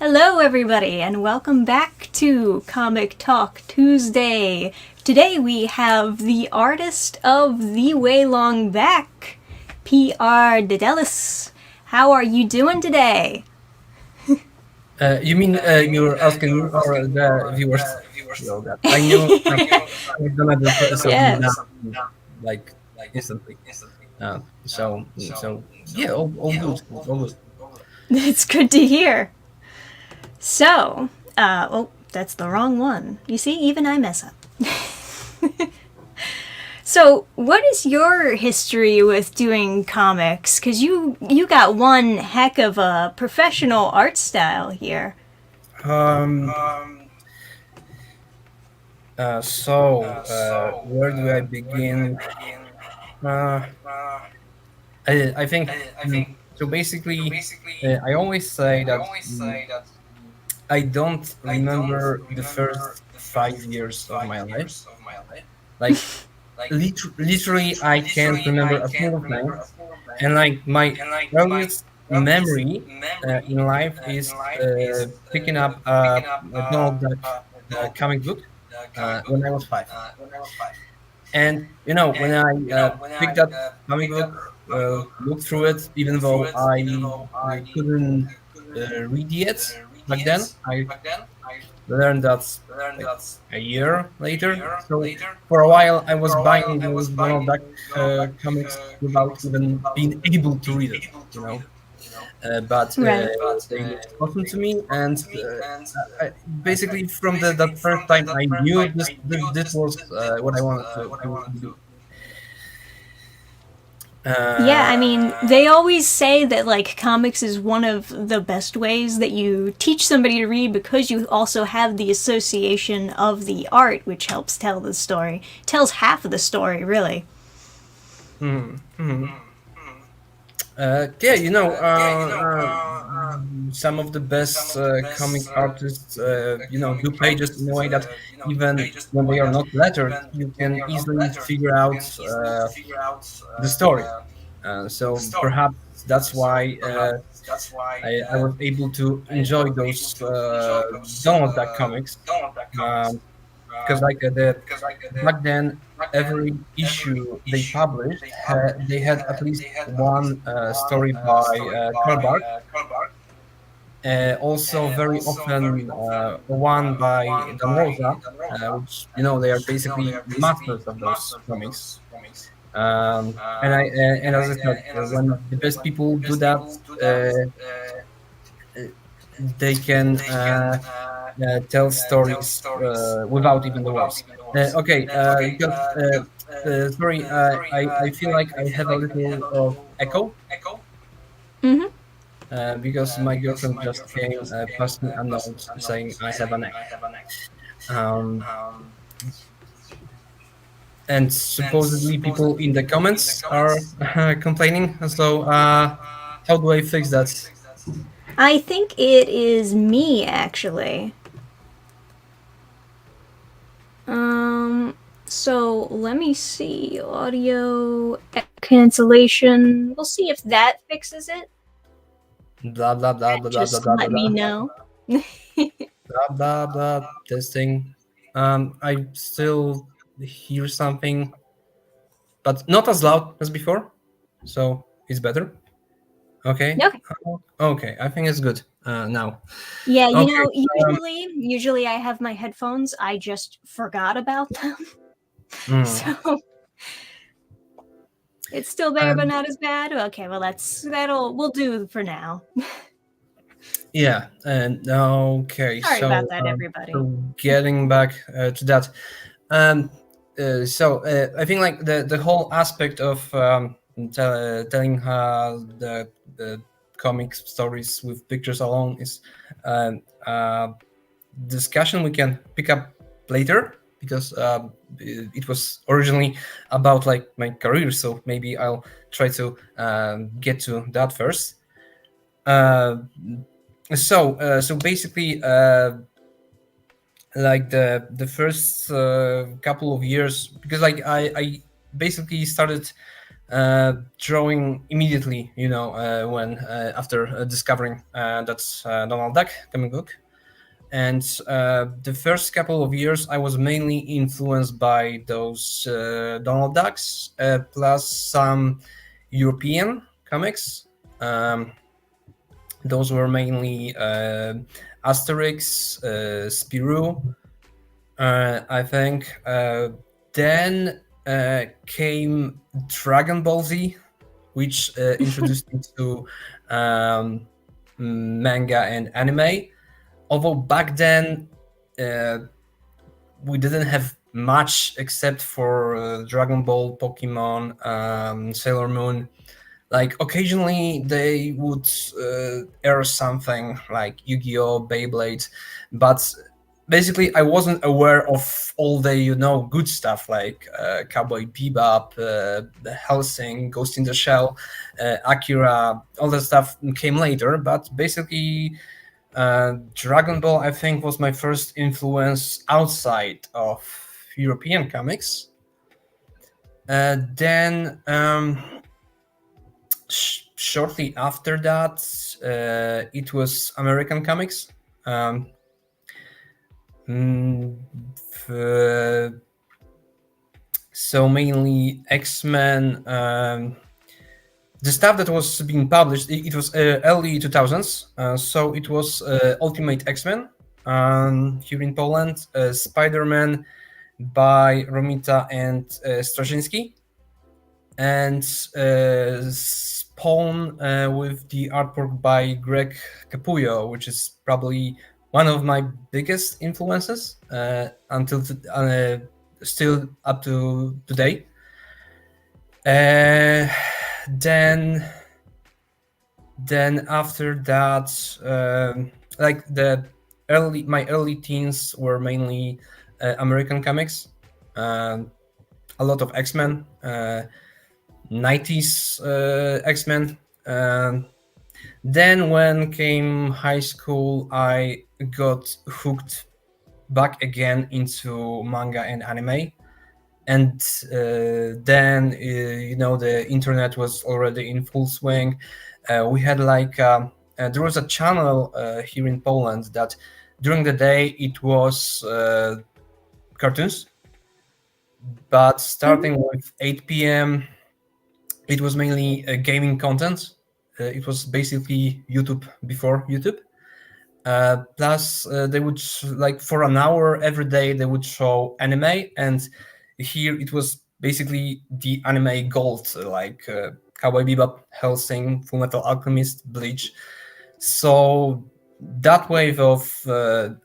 Hello, everybody, and welcome back to Comic Talk Tuesday. Today we have the artist of The Way Long Back, P.R. Dedelis. How are you doing today? You mean you're asking me or the viewers? Well, that I knew I was gonna do something Yes, now, like instantly. So yeah, all good, all good. it's good to hear. So, oh, that's the wrong one. You see, even I mess up. So, what is your history with doing comics? Because you got one heck of a professional art style here. Um. Where do I begin? Uh, I think so. Basically, I always say that I don't remember the first 5 years of my life. Like literally, I can't remember a single thing. And like my earliest memory in life is picking up a Donald Duck comic book when I was 5. And when I picked that comic book, looked through it, even though I couldn't read yet back then, I learned that like a year later. So for a while, I was buying those Donald Duck comics without even being able to read it. You know, but Right. they looked awesome to me, and basically from that first time, I knew this was what I wanted to do. Yeah, Uh, I mean, they always say that like comics is one of the best ways that you teach somebody to read because you also have the association of the art, which helps tell the story. Tells half of the story, really. mhm, mhm. Yeah, some of the best comic artists, do pages in a way that even when they are not lettered, you can easily figure out the story. So perhaps that's why I was able to enjoy those Donald Duck comics, because back then every issue they published they had at least one story by Karl Barks. Also, very often one by Dan Rosa, which they are basically masters of those comics. And as I said, when the best people do that, uh, they can tell stories without even the words. Okay, because sorry, I feel like I have a little of echo Mm-hmm. because my girlfriend just came past me a note saying I have an echo. Um, and supposedly people in the comments are complaining. So how do I fix that? I think it is me, actually. So let me see. Audio cancellation. We'll see if that fixes it. Blah blah blah blah blah blah Just blah blah let me blah know. blah blah blah. Testing. I still hear something, but not as loud as before, so it's better. Okay. Okay. Okay, I think it's good now. Yeah, Okay. Um, usually I have my headphones. I just forgot about them. mm, So it's still there but um, not as bad. Okay, well that'll we'll do for now. yeah. And okay. Sorry about that, everybody. So getting back to that. Um, I think like the whole aspect of telling the comic stories with pictures alone is um, uh, discussion we can pick up later, because it was originally about like my career, so maybe I'll try to get to that first. uh, so basically, like the first couple of years, because like I basically started drawing immediately, when after discovering that's Donald Duck comic book. And the first couple of years, I was mainly influenced by those Donald Ducks, plus some European comics. Um, those were mainly Asterix, Spirou, I think. Then came Dragon Ball Z, which introduced me to um, manga and anime. Although back then uh, we didn't have much except for Dragon Ball, Pokemon, Sailor Moon. Like occasionally they would air something like Yu-Gi-Oh, Beyblade, but basically I wasn't aware of all the good stuff like Cowboy Bebop, Hellsing, Ghost in the Shell, Akira. All that stuff came later, but basically Dragon Ball, I think, was my first influence outside of European comics. Then shortly after that, it was American comics. Um, mm, so mainly X-Men. The stuff that was being published, it was early 2000s, so it was Ultimate X-Men here in Poland, Spider-Man by Romita and Straczynski, and Spawn with the artwork by Greg Capullo, which is probably one of my biggest influences until still up to today. Then after that, like my early teens were mainly American comics, a lot of X-Men, 90s X-Men. Then when came high school, I got hooked back again into manga and anime. And then the internet was already in full swing. We had there was a channel here in Poland that during the day it was cartoons, but starting with 8 p.m. it was mainly gaming content. It was basically YouTube before YouTube. Plus they would for an hour every day they would show anime, and here it was basically the anime gold, like Cowboy Bebop, Hellsing, Full Metal Alchemist, Bleach. So that wave of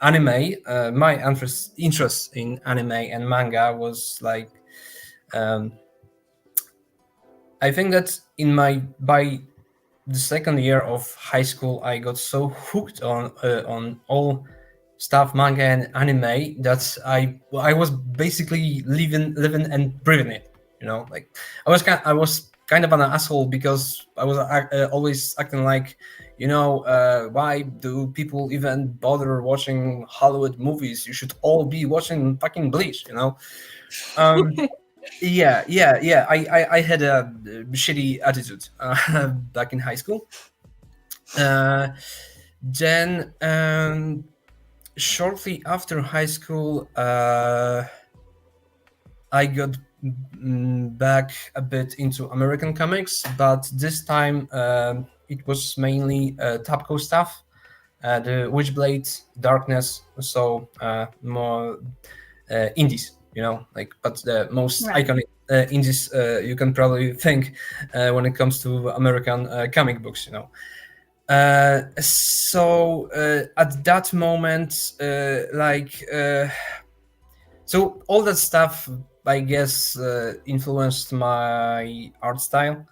anime, my interest in anime and manga was like, I think that by the second year of high school, I got so hooked on all stuff manga and anime that I was basically living and breathing it. Like I was kind of an asshole because I was always acting like, why do people even bother watching Hollywood movies? You should all be watching fucking Bleach, Um, yeah. I had a shitty attitude back in high school. Then shortly after high school, I got back a bit into American comics, but this time it was mainly Tapco stuff, the Witchblade, Darkness, so more indies, but the most iconic indies you can probably think when it comes to American comic books, so at that moment, so all that stuff, I guess, influenced my art style,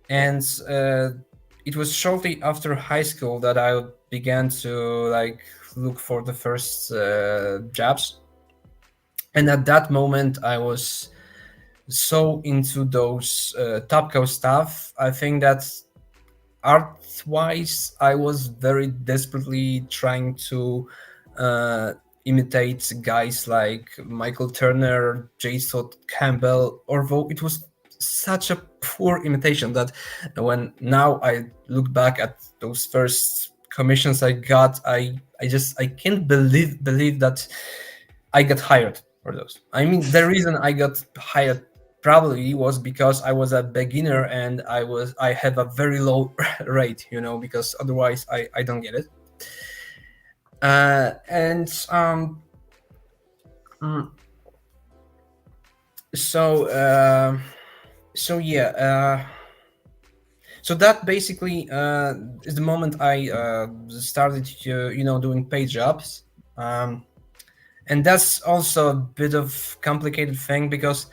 and it was shortly after high school that I began to look for the first jobs. And at that moment, I was so into those Topco stuff. I think that art-wise, I was very desperately trying to imitate guys like Michael Turner, J. Stott Campbell, although it was such a poor imitation that when now I look back at those first commissions I got, I can't believe that I got hired for those. I mean, the reason I got hired probably was because I was a beginner and I have a very low rate, because otherwise I don't get it. And mm, so so yeah. So that basically is the moment I started, doing paid jobs, and that's also a bit of complicated thing because,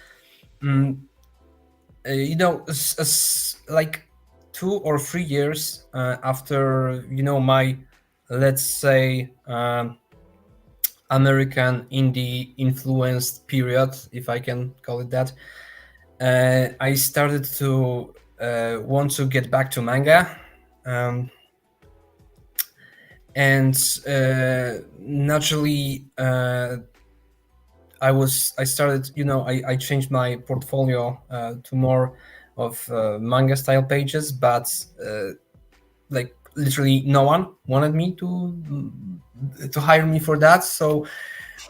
like 2 or 3 years after my, let's say, American indie influenced period, if I can call it that, I started to want to get back to manga, and naturally, I started, I changed my portfolio to more of manga style pages, but like literally no one wanted me to hire me for that. So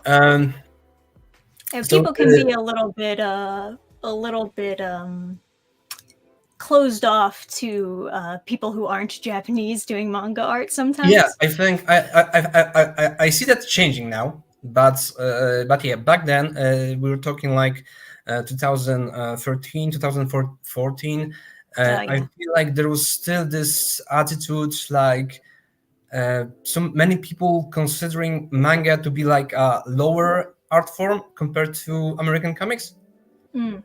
um, And so people can be a little bit closed off to people who aren't Japanese doing manga art yeah, sometimes. I think I see that changing now, but yeah, back then we were talking like 2013, 2014. Oh I yeah. feel like there was still this attitude, like so many people considering manga to be like a lower art form compared to American comics. Mm.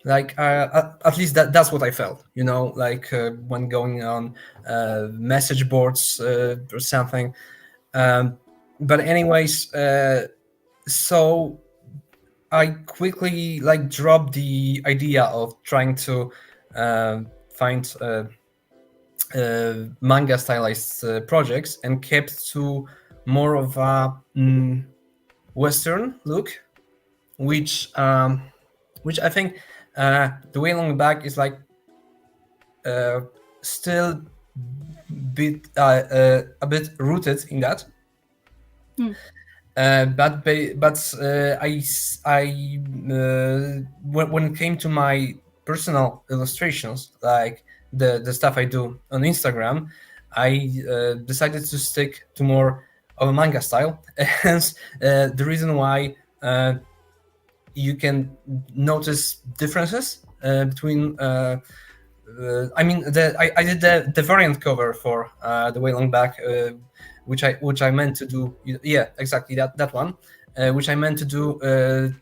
Like at least that's what I felt, like when going on message boards or something. But anyways, so I quickly like dropped the idea of trying to find manga stylized projects and kept to more of a Western look, which I think the way along back is like still a bit rooted in that. Hmm. When it came to my personal illustrations, like the stuff I do on Instagram, I decided to stick to more of a manga style. Hence, the reason why you can notice differences between. I mean, I did the variant cover for the way long back, which I meant to do. Yeah, exactly that one, which I meant to do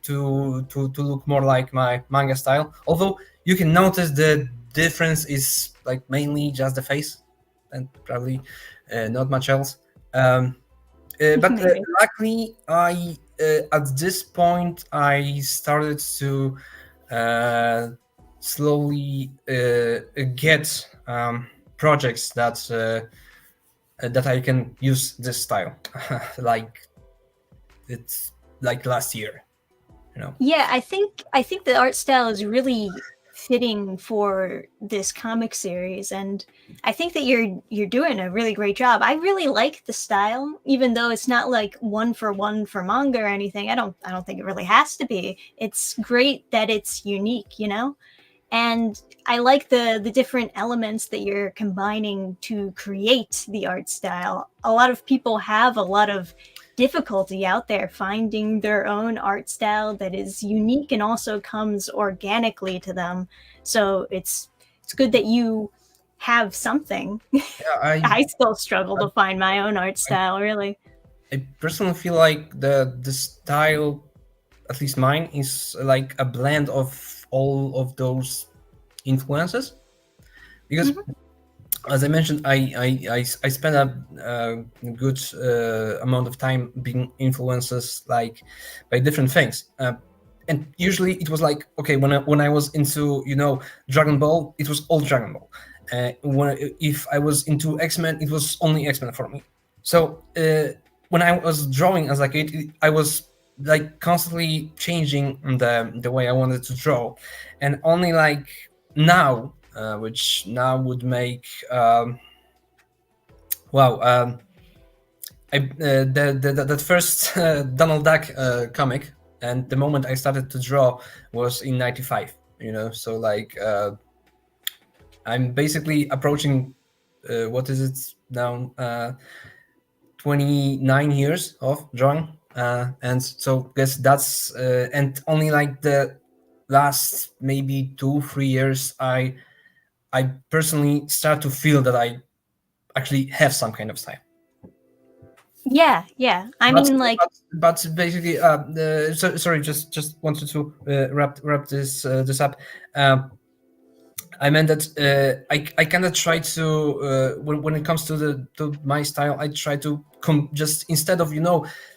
to look more like my manga style. Although you can notice the difference is like mainly just the face, and probably not much else. But Maybe. luckily, I at this point I started to slowly get projects that I can use this style, like it's like last year, Yeah, I think the art style is really fitting for this comic series, and I think that you're doing a really great job. I really like the style, even though it's not like one for manga or anything. I don't think it really has to be. It's great that it's unique, and I like the different elements that you're combining to create the art style. A lot of people have a lot of difficulty out there finding their own art style that is unique and also comes organically to them. So it's good that you have something. Yeah, I still struggle to find my own art style, really. I personally feel like the style, at least mine, is like a blend of all of those influences. Because, as I mentioned, I spent a good amount of time being influences like by different things. And usually it was like, okay, when I was into Dragon Ball, it was all Dragon Ball. If I was into X-Men, it was only X-Men for me. So when I was drawing as a kid, I was like constantly changing the way I wanted to draw, and only like now, which now would make wow. That first Donald Duck comic, and the moment I started to draw was in '95. You know, so like I'm basically approaching what is it now? 29 years of drawing, and so guess that's and only like the last maybe 2 3 years I personally start to feel that I actually have some kind of style. Yeah, yeah. I But mean, like, but basically, sorry, just wanted to wrap this up. Um, I meant that I kind of try to when it comes to the to my style, I try to just instead of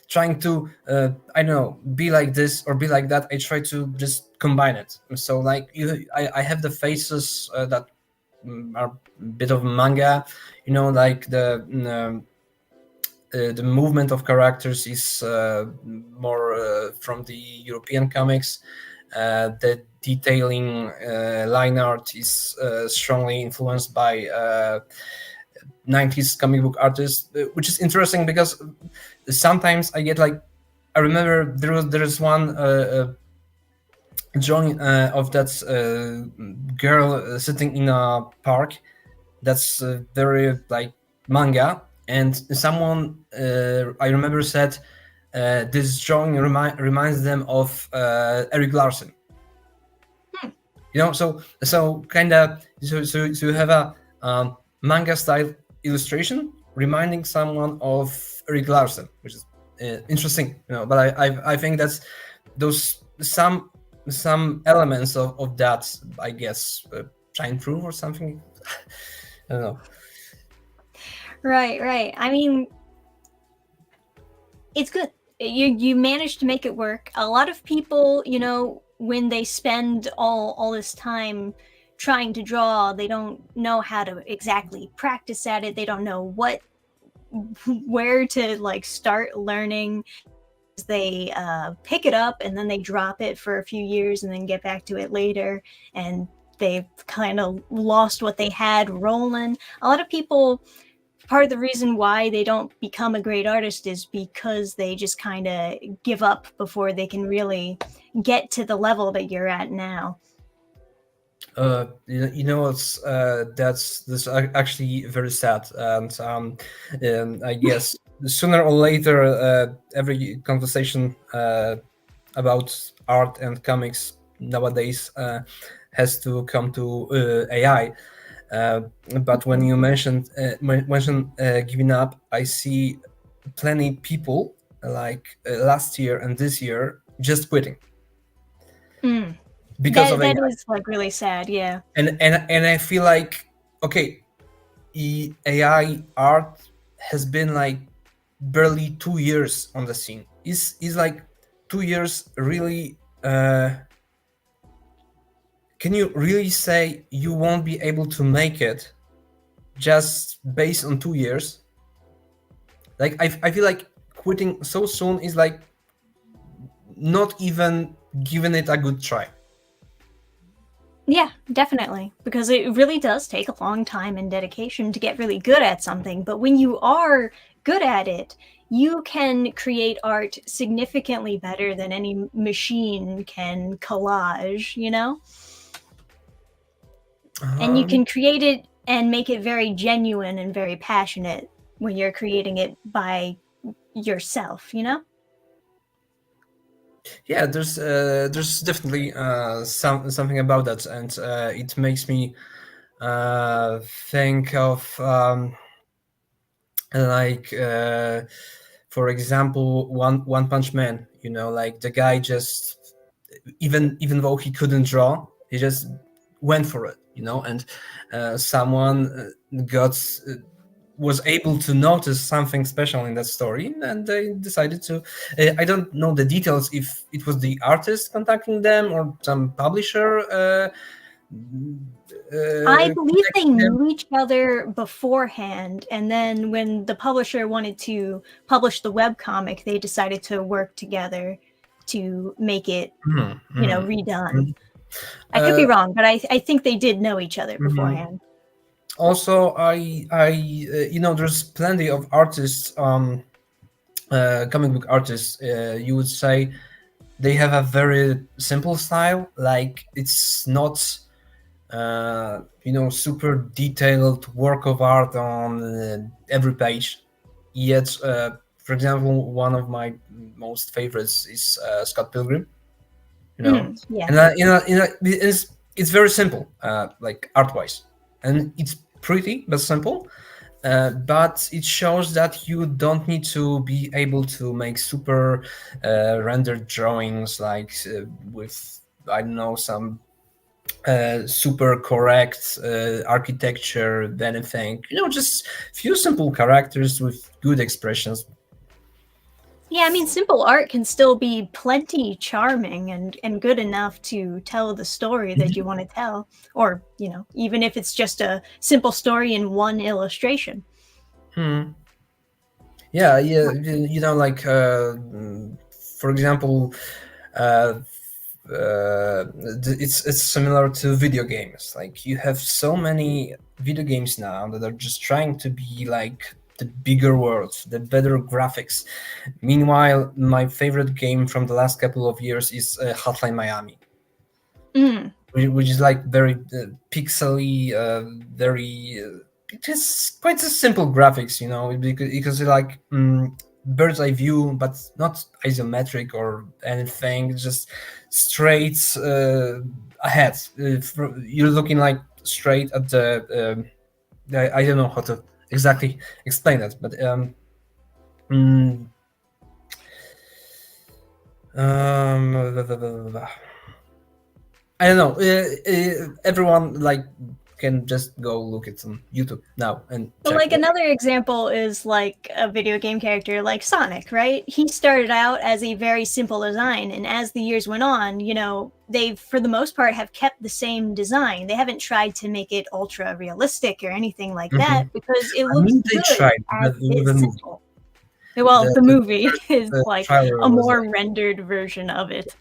trying to I don't know, be like this or be like that, I try to just combine it. So like I have the faces that are a bit of manga, like the movement of characters is more from the European comics. The detailing line art is strongly influenced by 90s comic book artists, which is interesting because sometimes I get like I remember there is one drawing of that girl sitting in a park that's very like manga, and someone I remember said this drawing reminds them of Eric Larson. So kind of so you have a manga style illustration reminding someone of Eric Larson, which is interesting. But I think that's those some elements of that, I guess, shine through or something. I don't know. right. I mean, it's good. You managed to make it work. A lot of people, when they spend all this time trying to draw, they don't know how to exactly practice at it. They don't know where to like start learning. They pick it up and then they drop it for a few years and then get back to it later, and they've kind of lost what they had rolling. A lot of people, part of the reason why they don't become a great artist is because they just kind of give up before they can really get to the level that you're at now. What's that's actually very sad, and I guess sooner or later, every conversation about art and comics nowadays has to come to AI. But when you mentioned giving up, I see plenty people like last year and this year just quitting because of That AI. is like really sad, yeah. And I feel like, okay, AI art has been like barely 2 years on the scene. Is like 2 years really? Can you really say you won't be able to make it just based on 2 years? Like I feel like quitting so soon is like not even giving it a good try. Yeah, definitely. Because it really does take a long time and dedication to get really good at something. But when you are good at it, you can create art significantly better than any machine can collage, And you can create it and make it very genuine and very passionate when you're creating it by yourself. Yeah, there's definitely something about that, and it makes me think of like for example, One Punch Man. Like the guy just even though he couldn't draw, he just went for it. And someone was able to notice something special in that story, and they decided to. I don't know the details if it was the artist contacting them or some publisher. I believe they Contacting them. knew each other beforehand, and then when the publisher wanted to publish the webcomic, they decided to work together. to make it, Mhm, mhm, redone. mhm. I could Uh, be wrong, but I think they did know each other mhm. beforehand. Also, there's plenty of artists, comic book artists. You would say they have a very simple style. Like it's not, super detailed work of art on every page. Yet, for example, one of my most favorites is Scott Pilgrim. You know, Yeah. and it's very simple, like art wise, and it's pretty but simple. But it shows that you don't need to be able to make super rendered drawings, like with, I don't know, some super correct architecture, anything. Just few simple characters with good expressions. Yeah, I mean, simple art can still be plenty charming and good enough to tell the story that you want to tell. Or, even if it's just a simple story in one illustration. Hmm. Yeah, yeah. Like for example, uh, it's similar to video games. Like you have so many video games now that are just trying to be like the bigger worlds, the better graphics. Meanwhile, my favorite game from the last couple of years is Hotline Miami, Mm. which is like very pixely, very. It is quite a simple graphics, because it's like bird's eye view, but not isometric or anything. It's just straight ahead. You're looking like straight at the. I don't know how to exactly explain it, but mm, I don't know. Everyone like can just go look at some YouTube now and But check like what. another example is like a video game character like Sonic, right? He started out as a very simple design, and as the years went on, they've for the most part have kept the same design. They haven't tried to make it ultra realistic or anything like that Mhm. because it I looks mean, they good tried as with is the movie. simple. Well, the The movie first is like trailer a was more like. rendered version of it.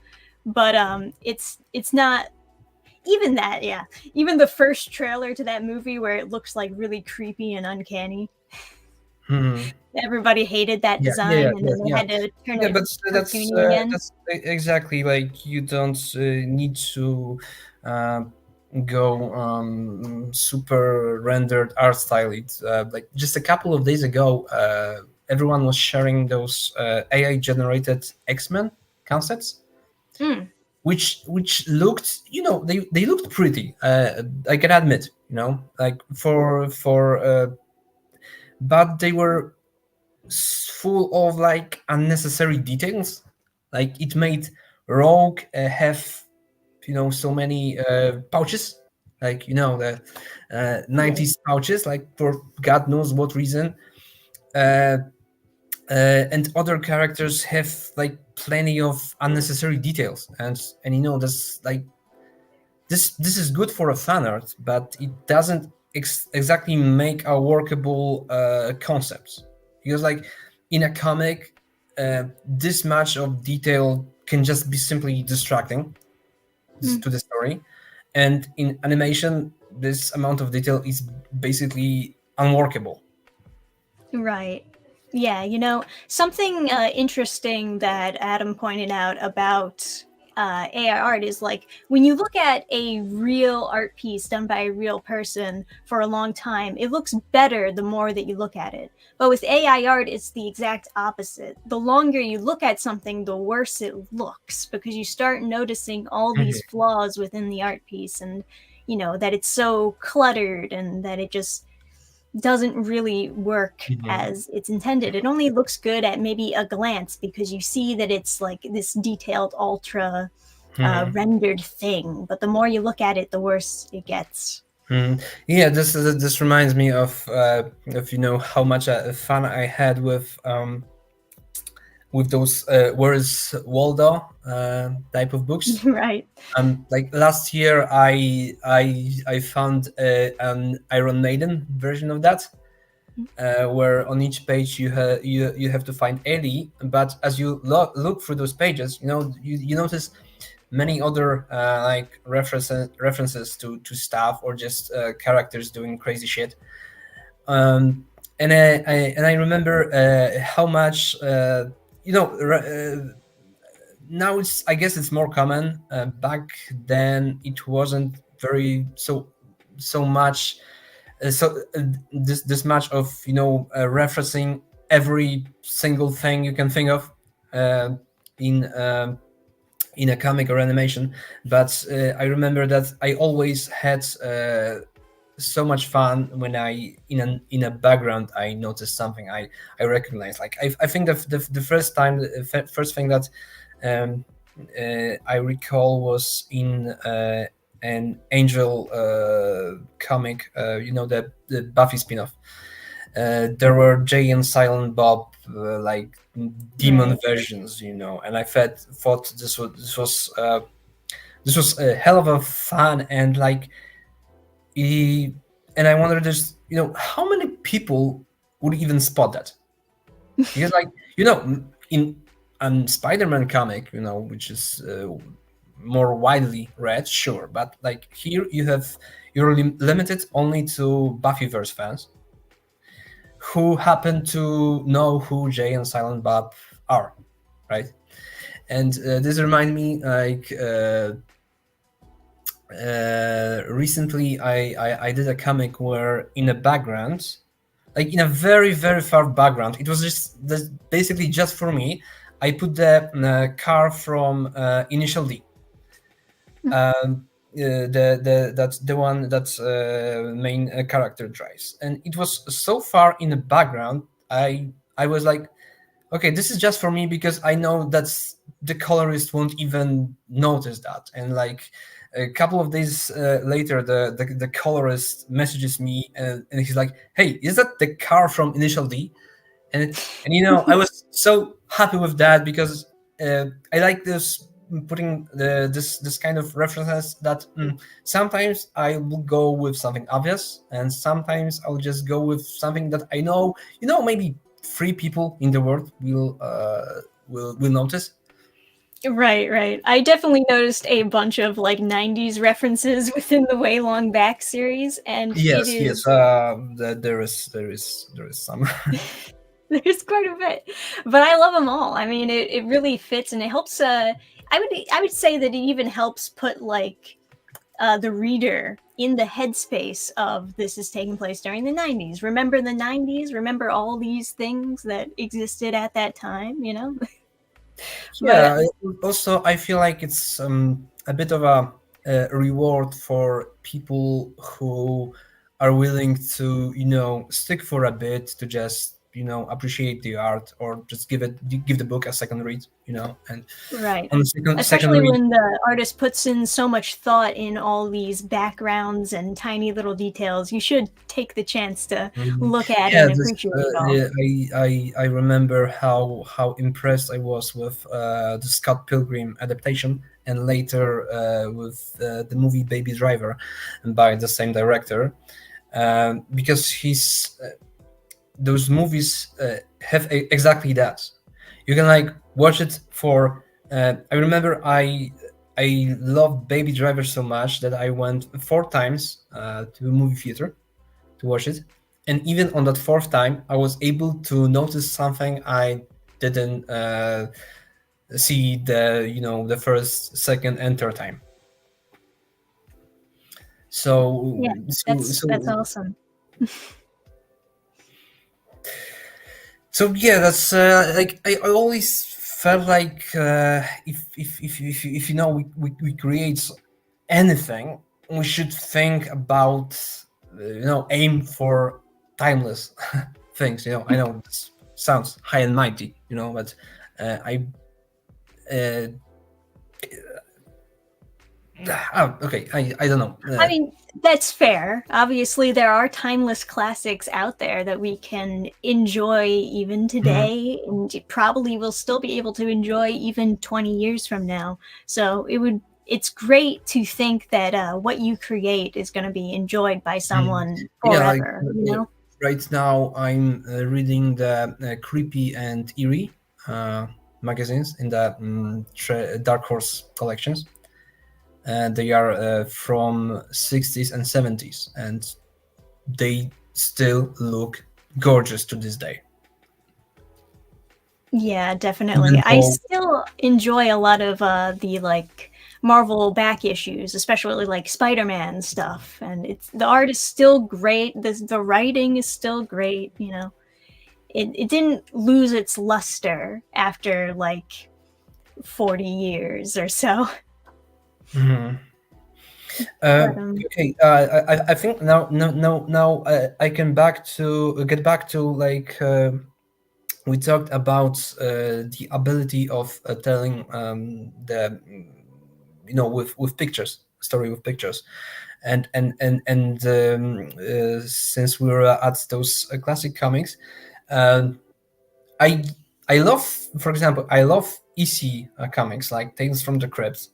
But it's not even that, yeah. Even the first trailer to that movie where it looks like really creepy and uncanny. Hmm. Everybody hated that Yeah, yeah, yeah, design and yeah, then they yeah. had to turn Yeah, it but cartoony again. that's exactly like you don't need to uh, go super rendered art style. It's like just a couple of days ago, everyone was sharing those AI generated X-Men concepts, Mm. which looked, they looked pretty. I can admit, like but they were full of like unnecessary details. Like it made Rogue have so many pouches, like the Yeah. 90s pouches, like for God knows what reason. Uh, and other characters have like plenty of unnecessary details, and that's like this is good for a fan art, but it doesn't exactly make a workable concept, because like in a comic, this much of detail can just be simply distracting Mm. to the story, and in animation this amount of detail is basically unworkable. Right. Yeah, something interesting that Adam pointed out about AI art is like when you look at a real art piece done by a real person for a long time, it looks better the more that you look at it. But with AI art, it's the exact opposite. The longer you look at something, the worse it looks because you start noticing all these Mhm. flaws within the art piece and, that it's so cluttered and that it just doesn't really work Mhm. as it's intended. It only looks good at maybe a glance because you see that it's like this detailed, ultra Mhm. rendered thing. But the more you look at it, the worse it gets. Mhm. Yeah, this reminds me of how much fun I had with those Where's Waldo type of books. Right. Like last year, I found an Iron Maiden version of that, where on each page you have to find Ellie. But as you look through those pages, you notice many other like references to stuff, or just characters doing crazy shit. Um, and I remember how much now I guess it's more common. Back then it wasn't very so much this much of referencing every single thing you can think of uh, in um, in a comic or animation. But I remember that I always had so much fun when in a background I noticed something I recognized. Like I think the first time, the first thing that um, I recall was in an Angel comic, the Buffy spin-off. There were Jay and Silent Bob, like demon Right. versions, and I thought this was a hell of a fun. And like he, and I wonder, just how many people would even spot that, because like in Spider-Man comic, which is more widely read, sure, but like here you're limited only to Buffyverse fans who happen to know who Jay and Silent Bob are, right? And this remind me, like recently I did a comic where in a background, like in a very very far background, it was just basically just for me, I put the car from Initial D. That's the one that main character drives, and it was so far in the background. I was like, okay, this is just for me, because I know that's the colorist won't even notice that. And like a couple of days later, the colorist messages me, and he's like, "Hey, is that the car from Initial D?" And I was so happy with that, because I like this putting this kind of references that sometimes I will go with something obvious, and sometimes I'll just go with something that I know maybe three people in the world will notice. Right, right. I definitely noticed a bunch of like 90s references within the Way Long Back series, and it Yes, yes. is There is some. there's quite a bit. But I love them all. I mean, it really fits and it helps I would say that it even helps put like the reader in the headspace of this is taking place during the 90s. Remember the 90s? Remember all these things that existed at that time? But Yeah. Also, I feel like it's a bit of a reward for people who are willing to, stick for a bit to just, appreciate the art, or just give the book a second read, and right. on the second Especially read. when the artist puts in so much thought in all these backgrounds and tiny little details, you should take the chance to Mhm. look at Yeah, and appreciate it all. yeah, I remember how impressed I was with the Scott Pilgrim adaptation, and later with the movie Baby Driver, by the same director, because those movies have exactly that. You can like watch it for. I remember I loved Baby Driver so much that I went 4 times to the movie theater to watch it. And even on that fourth time, I was able to notice something I didn't see the first, second, and third time. So Yeah, that's awesome. yeah, that's like I always felt like if we create anything, we should think about aim for timeless things. I know this sounds high and mighty, but I uh, okay, I don't know. I mean, that's fair. Obviously, there are timeless classics out there that we can enjoy even Mhm. today, and you probably will still be able to enjoy even 20 years from now. So it's great to think that what you create is going to be enjoyed by Mhm. someone Yeah, like forever. right now I'm reading the creepy and eerie magazines in the Dark Horse collections. They are from 60s and 70s, and they still look gorgeous to this day. Yeah, definitely. Even I though, still enjoy a lot of the like Marvel back issues, especially like Spider-Man stuff, and it's the art is still great. The writing is still great. You know, it didn't lose its luster after like 40 years or so. mhm. But Okay, I think now I can back to get back to like we talked about the ability of telling the with pictures, story with pictures, and since we were at those classic comics, um, I I love, for example, I love EC comics like Tales from the Crypt,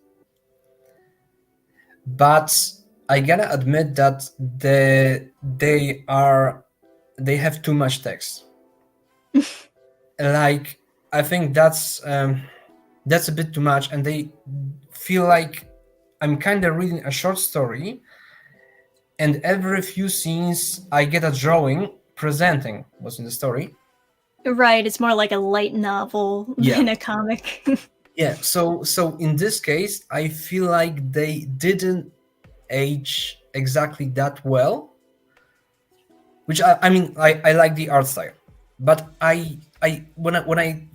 but I gotta admit that they have too much text. Like, I think that's a bit too much, and they feel like I'm kind of reading a short story, and every few scenes I get a drawing presenting what's in the story. right, it's more like a light novel Yeah, than a comic. yeah. So in this case, I feel like they didn't age exactly that well. Which I mean, I like the art style, but I when I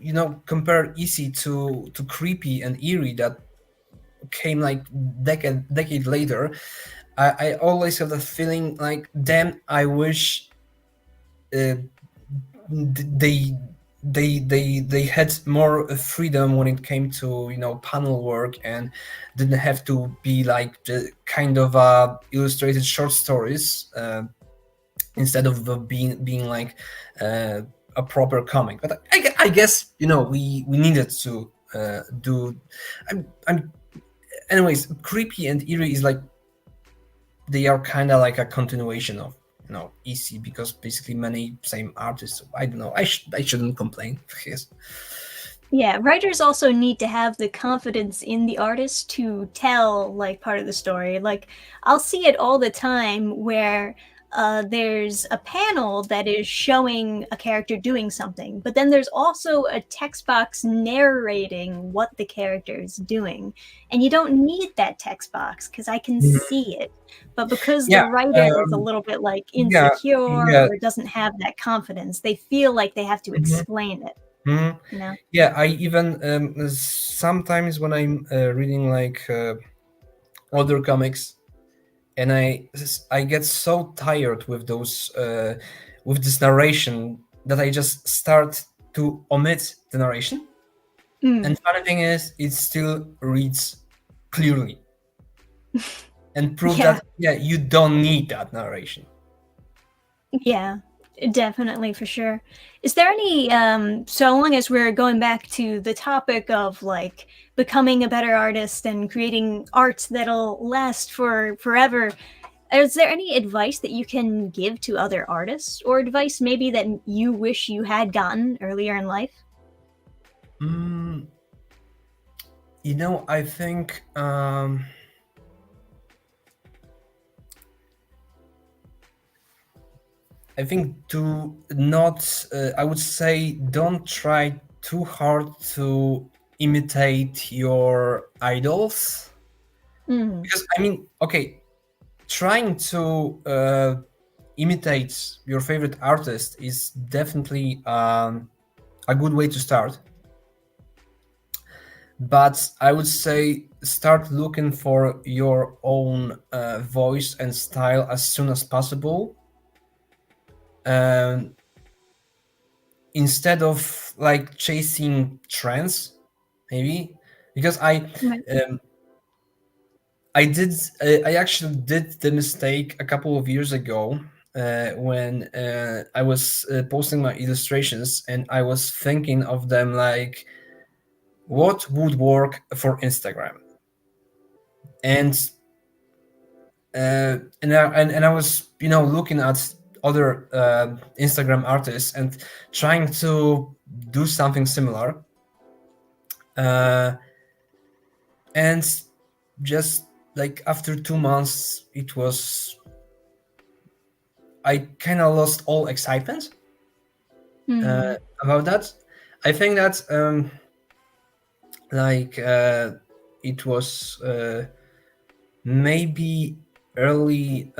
compare EC to creepy and eerie that came like decade later, I always have the feeling like, damn, I wish uh, they they had more freedom when it came to panel work, and didn't have to be like the kind of illustrated short stories, instead of being like uh, a proper comic. But I guess we needed to do. I'm anyways, creepy and eerie is like, they are kind of like a continuation of EC, because basically many same artists. So I don't know. I shouldn't complain. Yes. Yeah, writers also need to have the confidence in the artist to tell like part of the story. Like I'll see it all the time where there's a panel that is showing a character doing something, but then there's also a text box narrating what the character is doing. And you don't need that text box because I can Mhm. see it. But because the Yeah. writer is a little bit like Yeah. insecure Yeah. or doesn't have that confidence, they feel like they have to Mhm. explain it, Mhm. you know? Yeah. I even sometimes when I'm reading like older comics, and I get so tired with those with this narration, that I just start to omit the narration. Mm. And funny thing is, it still reads clearly, and prove Yeah, that, yeah, you don't need that narration. yeah, definitely for sure. Is there any so long as we're going back to the topic of like becoming a better artist and creating art that'll last for forever, is there any advice that you can give to other artists or advice maybe that you wish you had gotten earlier in life? Mm, I think do not. I would say, don't try too hard to imitate your idols, Mm. because I mean, okay, trying to imitate your favorite artist is definitely a good way to start. But I would say, start looking for your own voice and style as soon as possible, um, instead of like chasing trends, maybe. Because Right. um, I actually did the mistake a couple of years ago, when I was posting my illustrations, and I was thinking of them like, what would work for Instagram, and and I was looking at other Instagram artists and trying to do something similar. Uh, and just like after 2 months, I kind of lost all excitement Hmm. about that. I think that like it was maybe early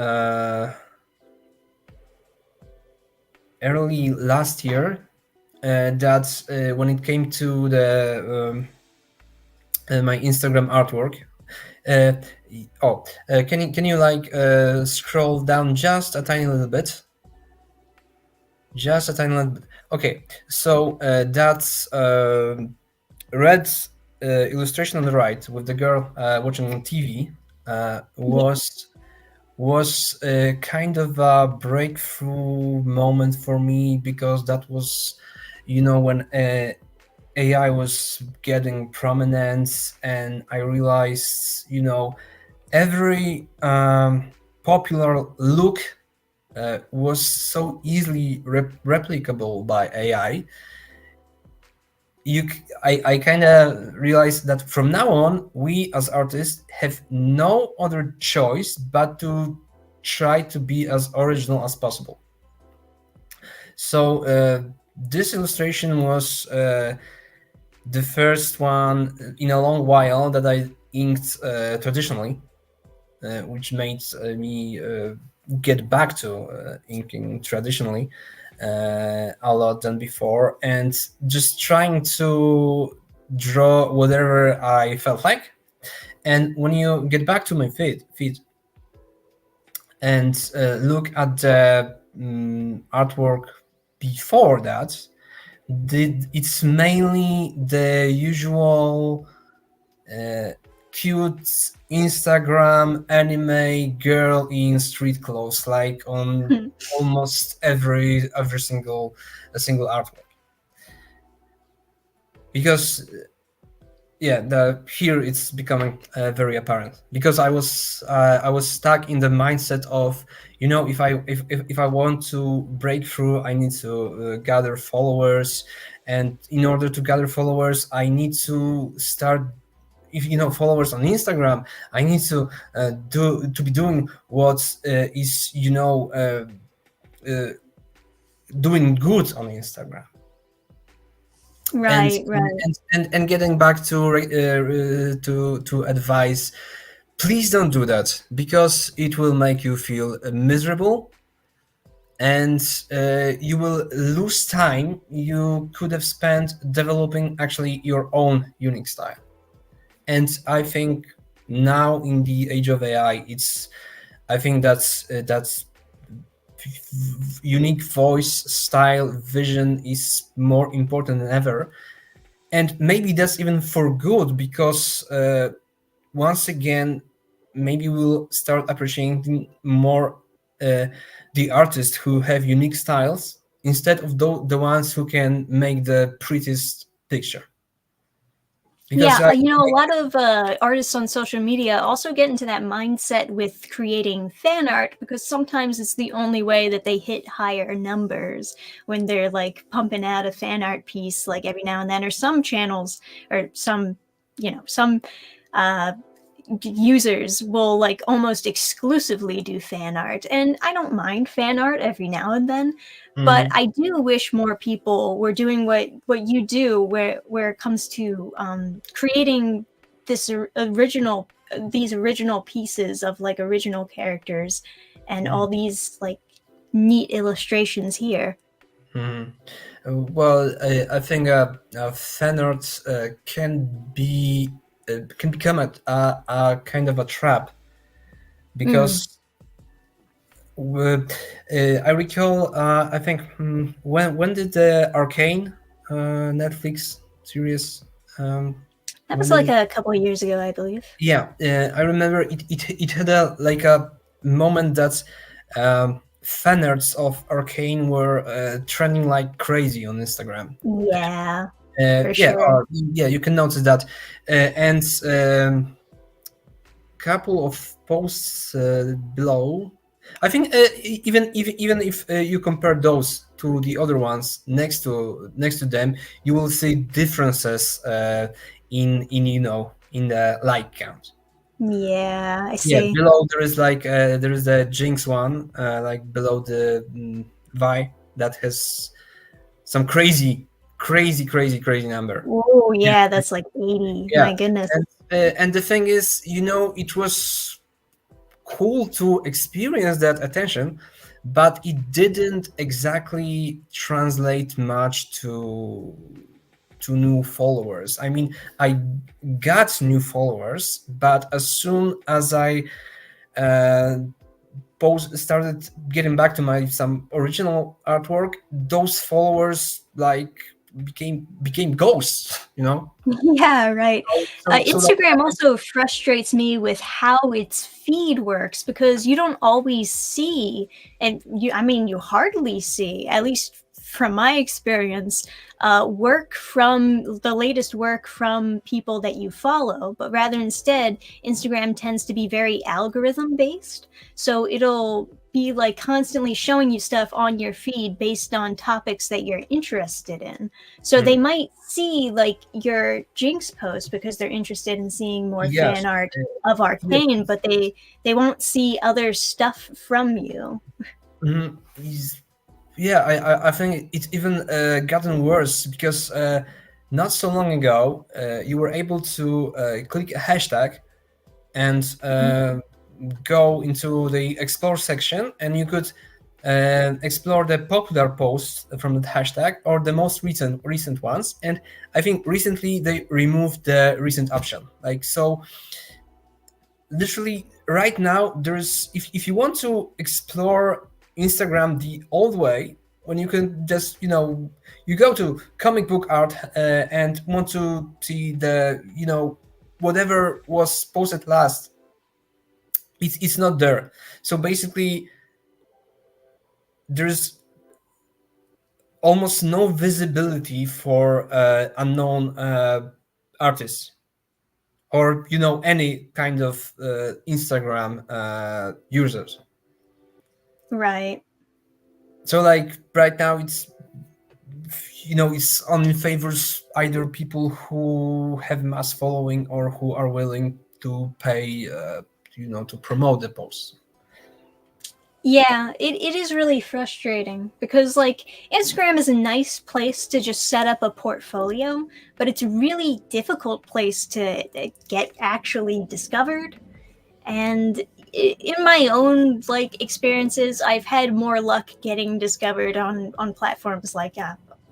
early last year that when it came to the my Instagram artwork. Uh, can you like scroll down just a tiny little bit? Just a tiny little bit. Okay, so that's red illustration on the right with the girl watching TV Yeah. was kind of a breakthrough moment for me, because that was, when AI was getting prominence, and I realized, every popular look was so easily replicable by AI. I kind of realized that from now on, we as artists have no other choice but to try to be as original as possible. So this illustration was the first one in a long while that I inked traditionally, which made me get back to inking traditionally a lot than before, and just trying to draw whatever I felt like. And when you get back to my feed and look at the artwork before that, it's mainly the usual cute Instagram anime girl in street clothes, like on almost every single artwork. Because yeah, the here it's becoming very apparent, because I was stuck in the mindset of, if I want to break through, I need to gather followers, and in order to gather followers, I need to start, if followers on Instagram, I need to be doing what is doing good on Instagram. and Right, right. and getting back to advice, please don't do that, because it will make you feel miserable, and you will lose time you could have spent developing actually your own unique style. And I think now, in the age of AI, I think that's unique voice, style, vision is more important than ever. And maybe that's even for good, because once again, maybe we'll start appreciating more the artists who have unique styles, instead of the ones who can make the prettiest picture. Because Yeah, a lot of artists on social media also get into that mindset with creating fan art, because sometimes it's the only way that they hit higher numbers, when they're like pumping out a fan art piece like every now and then. Or some channels, or some uh, users will like almost exclusively do fan art, and I don't mind fan art every now and then, but Mhm. I do wish more people were doing what you do, where it comes to creating this original these original pieces of like original characters, and all these like neat illustrations here. Mhm. Well, I think fan art can become a kind of a trap, Mm. because I recall, I think, when did the Arcane Netflix series, That when was did like it? a couple of years ago, I believe. Yeah, I remember it had a moment that fan arts of Arcane were trending like crazy on Instagram. Yeah, for Yeah, sure. yeah, you can notice that, and couple of posts below. I think even if you compare those to the other ones next to them, you will see differences in in the like count. Yeah, I Yeah, see. below there is there is a Jinx one, like below the Vi that has some crazy number. Oh, Yeah, yeah, that's like 80. yeah, My goodness. and the thing is, it was cool to experience that attention, but it didn't exactly translate much to new followers. I mean, I got new followers, but as soon as I uh, post started getting back to my some original artwork, those followers like became ghosts, you know. Yeah, right. So like Instagram also frustrates me with how its feed works because you don't always see, and I mean, you hardly see, at least from my experience, work from the latest work from people that you follow, but rather instead, Instagram tends to be very algorithm based. So it'll be like constantly showing you stuff on your feed based on topics that you're interested in. So they mm, might see like your Jinx post because they're interested in seeing more yes, fan art of yes. Arcane, but they won't see other stuff from you. Mhm. Yeah, I think it's even gotten worse because not so long ago you were able to click a hashtag and go into the explore section, and you could explore the popular posts from that hashtag or the most recent ones. And I think recently they removed the recent option. Like so, literally right now there's if you want to explore Instagram the old way, when you can just you go to comic book art and want to see the whatever was posted last, it's not there. So basically there's almost no visibility for unknown artists or any kind of Instagram users. Right. So like right now it's only favors either people who have mass following or who are willing to pay to promote the posts. Yeah, it is really frustrating because like Instagram is a nice place to just set up a portfolio, but it's a really difficult place to get actually discovered. And in my own like experiences, I've had more luck getting discovered on platforms like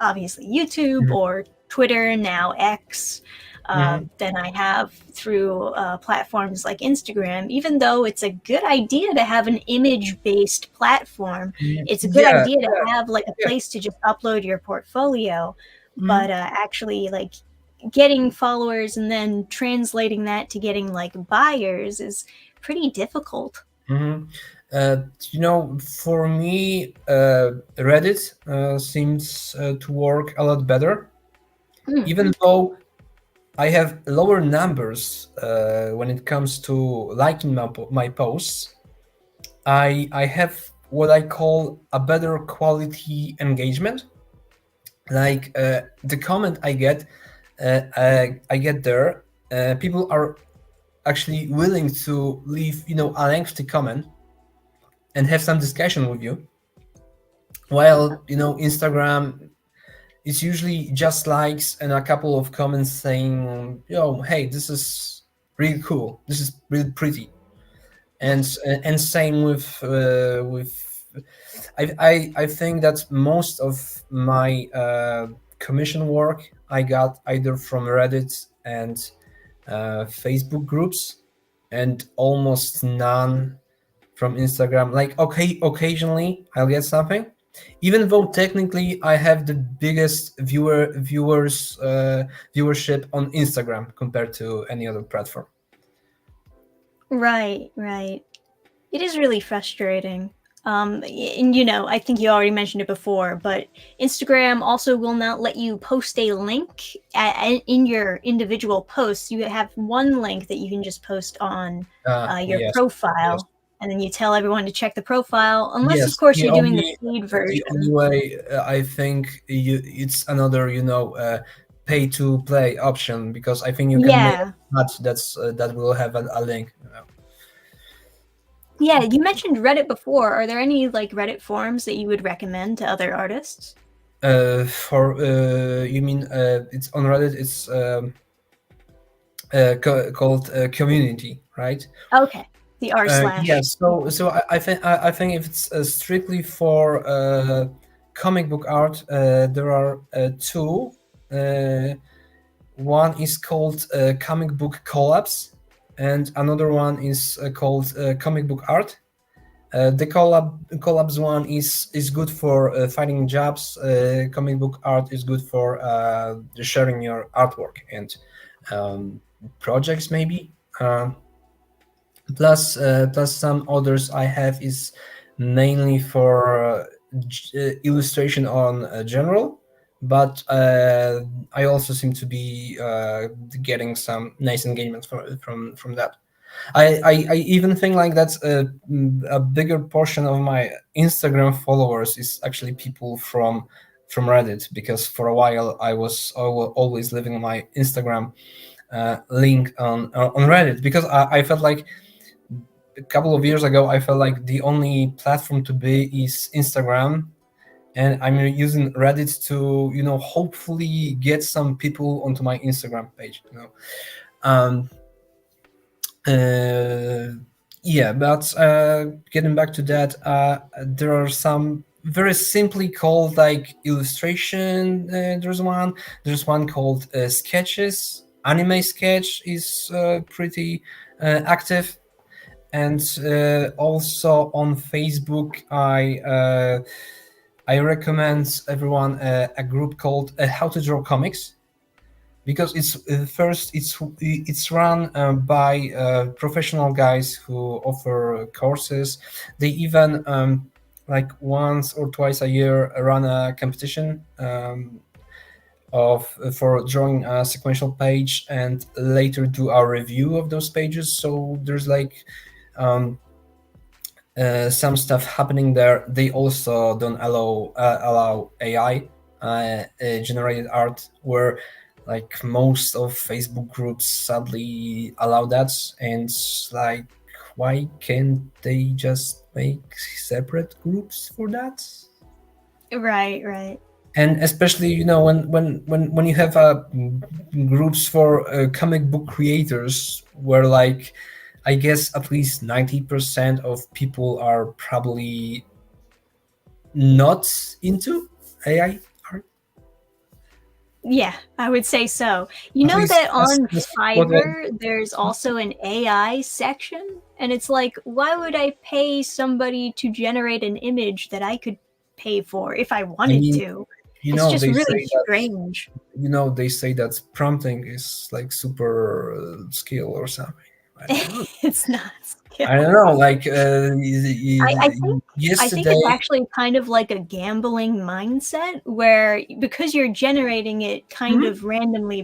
obviously YouTube or Twitter, now X, Hmm. than I have through platforms like Instagram. Even though it's a good idea to have an image-based platform, it's a good Yeah, idea to have like a yeah. place to just upload your portfolio. Hmm. But actually, like getting followers and then translating that to getting like buyers is pretty difficult. Hmm. For me, Reddit seems to work a lot better, Hmm. even though I have lower numbers when it comes to liking my posts. I have what I call a better quality engagement. Like the comment I get there, people are actually willing to leave, a lengthy comment and have some discussion with you. While Instagram, it's usually just likes and a couple of comments saying, "Yo, hey, this is really cool. This is really pretty." And same with I think that most of my commission work I got either from Reddit and Facebook groups, and almost none from Instagram. Like, okay, occasionally I'll get something, even though technically I have the biggest viewership on Instagram compared to any other platform. Right, right. It is really frustrating. And I think you already mentioned it before, but Instagram also will not let you post a link in your individual posts. You have one link that you can just post on your Yes, yes. profile. and then you tell everyone to check the profile, unless of Yes, course you're doing the paid the only version. way I think it's another pay to play option, because I think you can make Yeah. a match that will have a link. Yeah, you mentioned Reddit before. Are there any like Reddit forums that you would recommend to other artists? For you mean it's on Reddit? It's called community, right? Okay. The r slash. Yes. I think if it's strictly for comic book art, there are two. Uh, One is called Comic Book Collabs, and another one is called Comic Book Art. The collabs one is good for finding jobs. Comic book art is good for sharing your artwork and um, projects, maybe. Plus some others I have is mainly for illustration on general, but I also seem to be getting some nice engagement from that. I even think like that's a bigger portion of my Instagram followers is actually people from Reddit, because for a while I was always leaving my Instagram link on Reddit, because I felt like a couple of years ago I felt like the only platform to be is Instagram, and I'm using Reddit to hopefully get some people onto my Instagram page. Um, uh, yeah, but getting back to that, there are some very simply called like illustration. There's one called sketches. Anime sketch is pretty active, and also on Facebook, I recommend everyone a group called How to Draw Comics, because it's run by professional guys who offer courses. They even like once or twice a year run a competition of for drawing a sequential page, and later do a review of those pages. So there's like um, some stuff happening there. They also don't allow AI generated art, where like most of Facebook groups sadly allow that. And like, why can't they just make separate groups for that? Right, right. And especially when you have groups for comic book creators, where like I guess at least 90% of people are probably not into AI art. Yeah, I would say so. You At know least that on that's what Fiverr, there's also an AI section, and it's like, why would I pay somebody to generate an image that I could pay for if I I wanted mean, to? It's just they really say that strange. they say that prompting is like super skill or something. I don't know. It's not I don't skill. know. Like I think it's yesterday. actually kind of like a gambling mindset where, because you're generating it kind Mhm. of randomly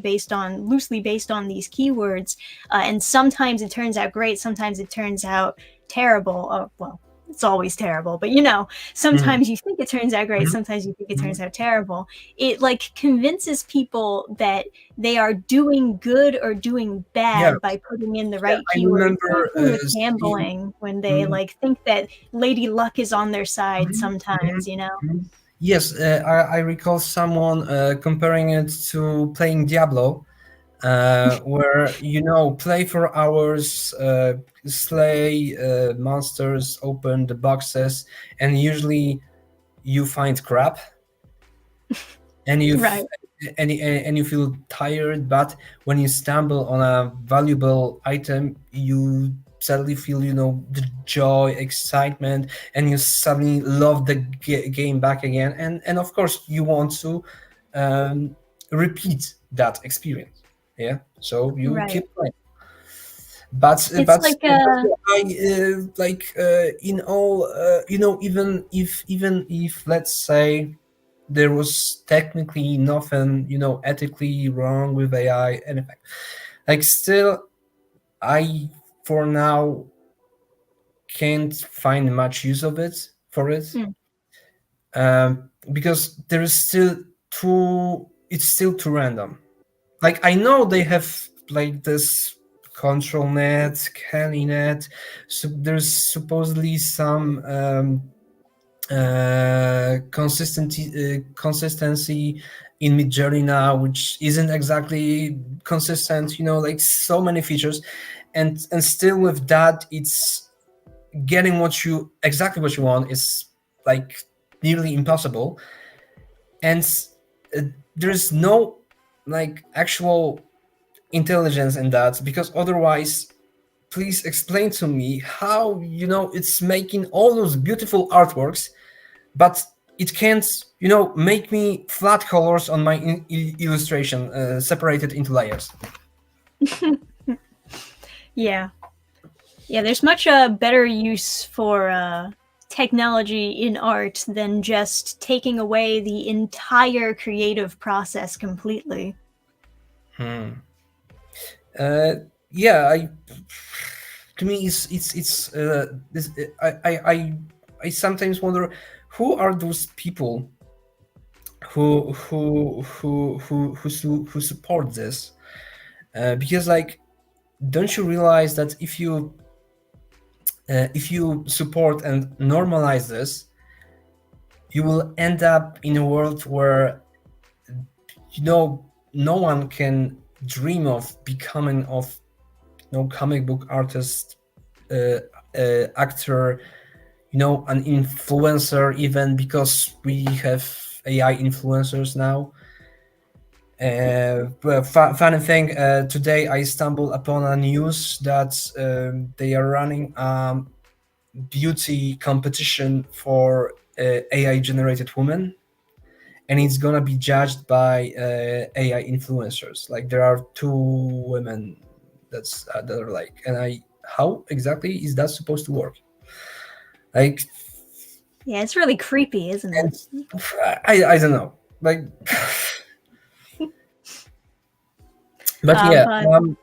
loosely based on these keywords, and sometimes it turns out great, sometimes it turns out terrible. Well, it's always terrible, but Mhm. sometimes you think it turns out great, Mhm. sometimes you think it turns Mhm. out terrible. It like convinces people that they are doing good or doing Yeah, bad by putting in the yeah. right I keywords. Same remember thing with seeing. gambling, when they Mhm. like think that Lady Luck is on their side Mhm. Mhm. sometimes. Mhm. Yes, I recall someone comparing it to playing Diablo, where play for hours, slay monsters, open the boxes, and usually you find crap, and Right. and you feel tired. But when you stumble on a valuable item, you suddenly feel the joy, excitement, and you suddenly love the game back again. And of course you want to um, repeat that experience. Yeah, so you Right. keep playing. but It's but like but I like in all even if let's say there was technically nothing ethically wrong with AI, anything, like, still I for now can't find much use of it for it, Mm. because there is still too it's still too random. Like I know they have like this control net, scanning net, so there's supposedly some consistency in Midjourney now, which isn't exactly consistent. Like so many features, and still with that, it's getting exactly what you want is like nearly impossible, and uh, there's no like actual intelligence in that, because otherwise, please explain to me how it's making all those beautiful artworks, but it can't make me flat colors on my illustration separated into layers. Yeah. Yeah, there's much better use for technology in art than just taking away the entire creative process completely. uh, yeah, to me it's this I sometimes wonder who are those people who support this, because like, don't you realize that if you support and normalize this, you will end up in a world where no one can dream of becoming comic book artist, actor, an influencer, even because we have AI influencers now. But funny thing, today I stumbled upon a news that they are running beauty competition for AI generated women, and it's gonna be judged by AI influencers. Like there are two women that are like, and how exactly is that supposed to work? Like, Yeah, it's really creepy, isn't and it? I don't know, like, but yeah, But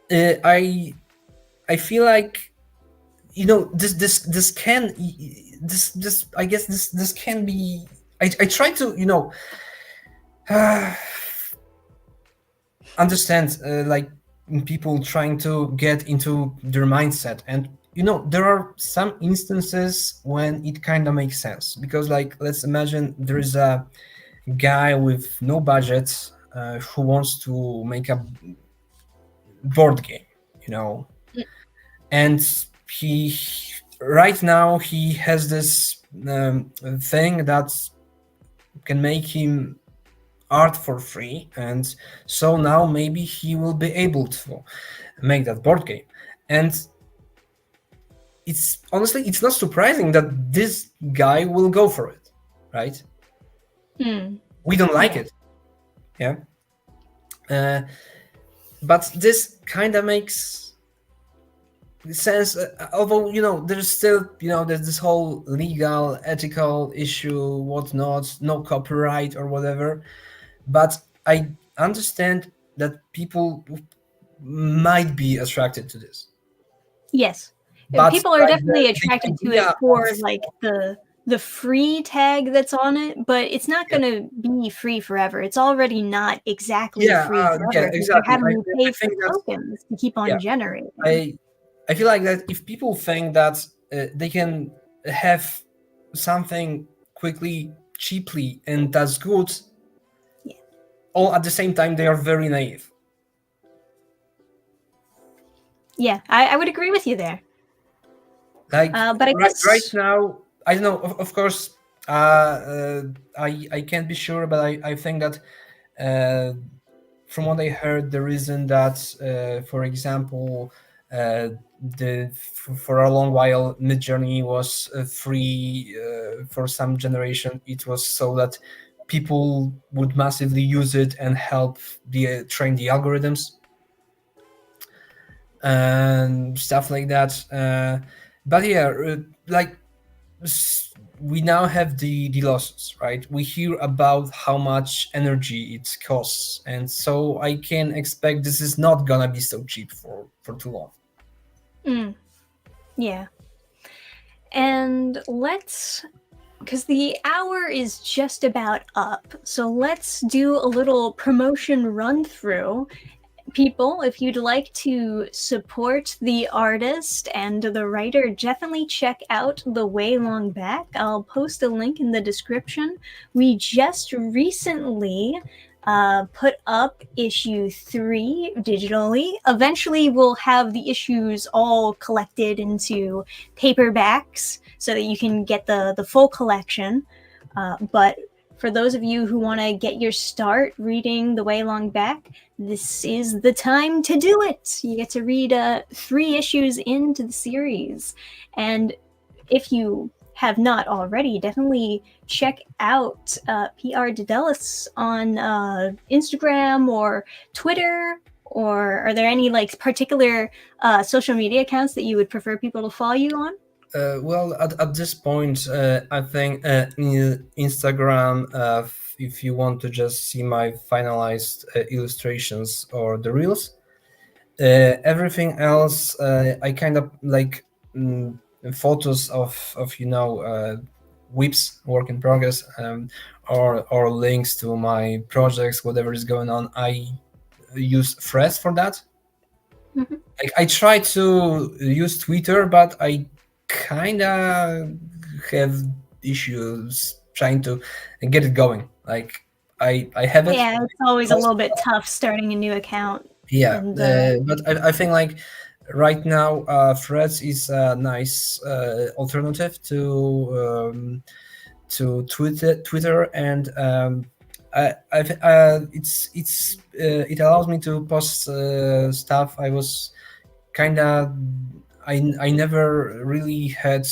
I feel like this can this I guess this can be. I try to understand like people trying to get into their mindset, and there are some instances when it kind of makes sense, because like, let's imagine there is a guy with no budget who wants to make a board game, you know and he right now he has this thing that can make him art for free, and so now maybe he will be able to make that board game. And it's honestly, it's not surprising that this guy will go for it, right? We don't like yeah. it, yeah. uh, but this kind of makes sense, although there's still there's this whole legal ethical issue, whatnot, no copyright or whatever. But I understand that people might be attracted to this. Yes. But People are like definitely the attracted to idea it of, for like the free tag that's on it, but it's not yeah, going to be free forever. It's already not exactly yeah, free yeah, forever because they're exactly. having you I pay for think that, tokens to keep yeah, on generating. I I feel like that if people think that they can have something quickly, cheaply, and that's good, Yeah. all at the same time, they are very naive. Yeah, I would agree with you there. Like But I right guess now, I don't know. Of course, I can't be sure, but I think that uh, from what I heard, the reason that, for example, for a long while Midjourney was free for some generation, it was so that people would massively use it and help the train the algorithms and stuff like that. But yeah, like we now have the losses, right? We hear about how much energy it costs, and so I can expect this is not gonna be so cheap for too long. mm, yeah. And let's, because the hour is just about up, so let's do a little promotion run through. People, if you'd like to support the artist and the writer, definitely check out The Way Long Back. I'll post a link in the description. We just recently put up issue 3 digitally. Eventually, we'll have the issues all collected into paperbacks so that you can get the full collection. But for those of you who want to get your start reading The Way Long Back, this is the time to do it. You get to read 3 issues into the series. And if you have not already, definitely check out PR Dedelis on Instagram or Twitter. Or are there any like particular social media accounts that you would prefer people to follow you on? Well, at this point, I think Instagram, if you want to just see my finalized illustrations or the reels. Everything else, I kind of like photos of whips, work in progress, or links to my projects, whatever is going on. I use Threads for that. Mm-hmm. I try to use Twitter, but I kind of have issues trying to get it going. Like I have it. Yeah, it's always a little bit tough starting a new account. Yeah, And but I think like right now, Threads is a nice alternative to Twitter, and it allows me to post stuff I was kind of I never really had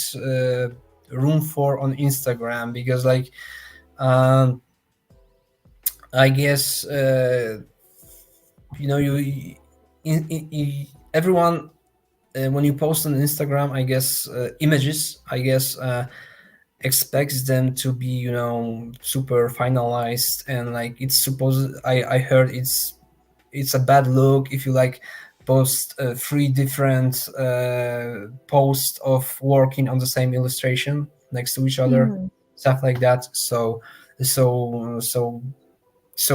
room for on Instagram, because like I guess everyone when you post on Instagram, I guess images, I guess expects them to be super finalized, and like it's supposed. I heard it's a bad look if you like post 3 different posts of working on the same illustration next to each other, stuff like that. So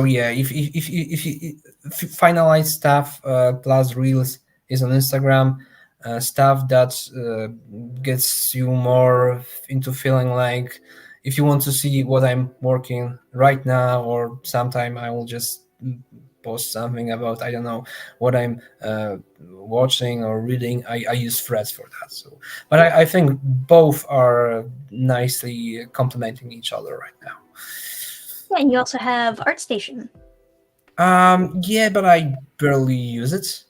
yeah, if you finalize stuff plus reels is on Instagram, stuff that gets you more into feeling like if you want to see what I'm working right now, or sometime I will just post something about, I don't know, what I'm watching or reading. I use Threads for that. So, but I think both are nicely complementing each other right now. yeah, and you also have ArtStation. Yeah, but I barely use it.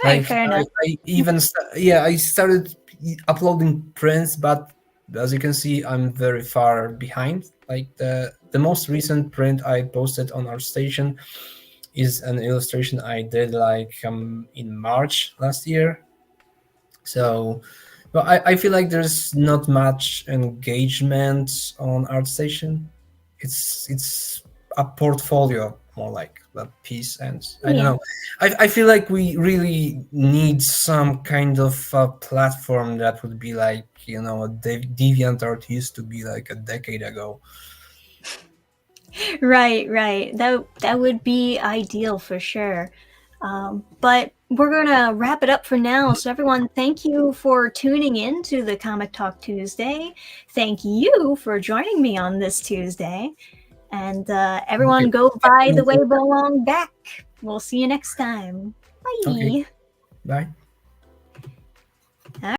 Right, fair enough. I started uploading prints, but as you can see, I'm very far behind. Like the most recent print I posted on ArtStation is an illustration I did like in March last year. So, but I feel like there's not much engagement on ArtStation. It's a portfolio more like a piece, and I don't Yeah. know. I feel like we really need some kind of platform that would be like a DeviantArt used to be like a decade ago. Right. That would be ideal for sure. But we're gonna wrap it up for now. So everyone, thank you for tuning in to the Comic Talk Tuesday. Thank you for joining me on this Tuesday. And everyone, Okay. go buy The Way Long Back. We'll see you next time. Bye. Okay. Bye.